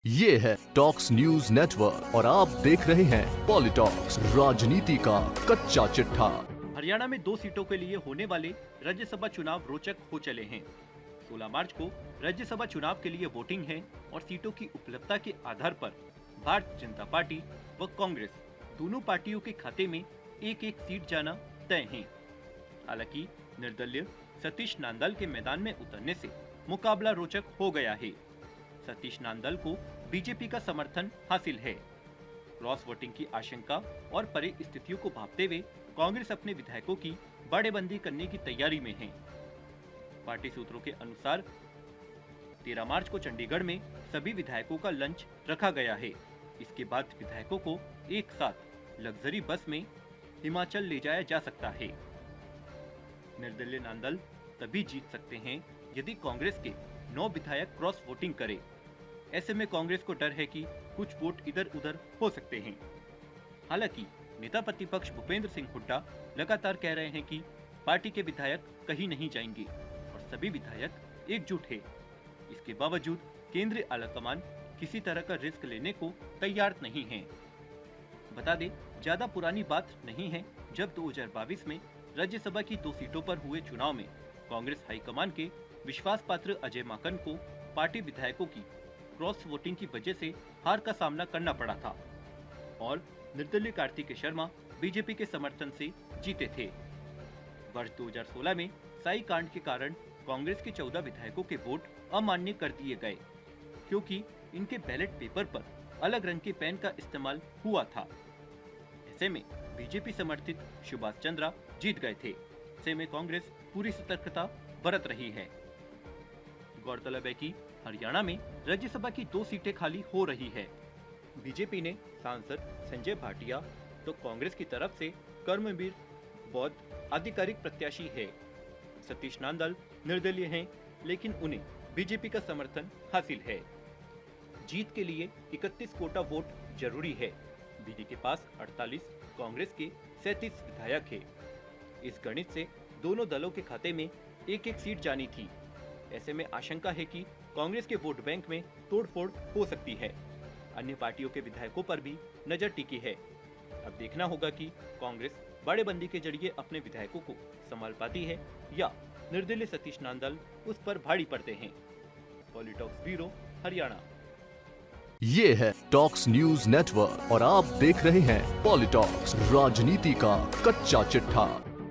ये है talks news network और आप देख रहे हैं पॉलिटॉक्स, राजनीति का कच्चा चिट्ठा। हरियाणा में 2 सीटों के लिए होने वाले राज्यसभा चुनाव रोचक हो चले हैं। 16 मार्च को राज्यसभा चुनाव के लिए वोटिंग है और सीटों की उपलब्धता के आधार पर भारतीय जनता पार्टी व कांग्रेस दोनों पार्टियों के खाते में एक एक सीट जाना तय है। हालांकि निर्दलीय सतीश नांदल के मैदान में उतरने से मुकाबला रोचक हो गया है। सतीश नांदल को बीजेपी का समर्थन हासिल है। क्रॉस वोटिंग की आशंका और परिस्थितियों को भांपते हुए कांग्रेस अपने विधायकों की बाड़ेबंदी करने की तैयारी में है। पार्टी सूत्रों के अनुसार 13 मार्च को चंडीगढ़ में सभी विधायकों का लंच रखा गया है। इसके बाद विधायकों को एक साथ लग्जरी बस में हिमाचल ले जाया जा सकता है। निर्दलीय नांदल तभी जीत सकते हैं यदि कांग्रेस के 9 विधायक क्रॉस वोटिंग करे। ऐसे में कांग्रेस को डर है कि कुछ वोट इधर उधर हो सकते हैं। हालांकि नेता प्रतिपक्ष भूपेंद्र सिंह हुड्डा लगातार कह रहे हैं कि पार्टी के विधायक कहीं नहीं जाएंगे और सभी विधायक एकजुट है। इसके बावजूद केंद्रीय आलाकमान किसी तरह का रिस्क लेने को तैयार नहीं है। बता दें, ज्यादा पुरानी बात नहीं है जब 2022 में राज्यसभा की 2 सीटों पर हुए चुनाव में कांग्रेस हाईकमान के विश्वास पात्र अजय माकन को पार्टी विधायकों की क्रॉस वोटिंग की वजह से हार का सामना करना पड़ा था और निर्दलीय कार्तिकेय शर्मा बीजेपी के समर्थन से जीते थे। वर्ष 2016 में साई कांड के कारण कांग्रेस के 14 विधायकों के वोट अमान्य कर दिए गए क्योंकि इनके बैलेट पेपर पर अलग रंग के पेन का इस्तेमाल हुआ था। ऐसे में बीजेपी समर्थित सुभाष चंद्रा जीत गए थे। ऐसे में कांग्रेस पूरी सतर्कता बरत रही है। गौरतलब है कि हरियाणा में राज्यसभा की 2 सीटें खाली हो रही है। बीजेपी ने सांसद संजय भाटिया तो कांग्रेस की तरफ से कर्मवीर बौद्ध आधिकारिक प्रत्याशी है। सतीश नांदल निर्दलीय हैं, लेकिन उन्हें बीजेपी का समर्थन हासिल है। जीत के लिए 31 कोटा वोट जरूरी है। बीडी के पास 48, कांग्रेस के 37 विधायक है। इस गणित से दोनों दलों के खाते में एक एक सीट जानी थी। ऐसे में आशंका है कि कांग्रेस के वोट बैंक में तोड़फोड़ हो सकती है। अन्य पार्टियों के विधायकों पर भी नजर टिकी है। अब देखना होगा कि कांग्रेस बाड़ेबंदी के जरिए अपने विधायकों को संभाल पाती है या निर्दलीय सतीश नांदल उस पर भारी पड़ते हैं। पॉलिटॉक्स ब्यूरो, हरियाणा। ये है टॉक्स न्यूज नेटवर्क और आप देख रहे हैं पॉलिटॉक्स, राजनीति का कच्चा चिट्ठा।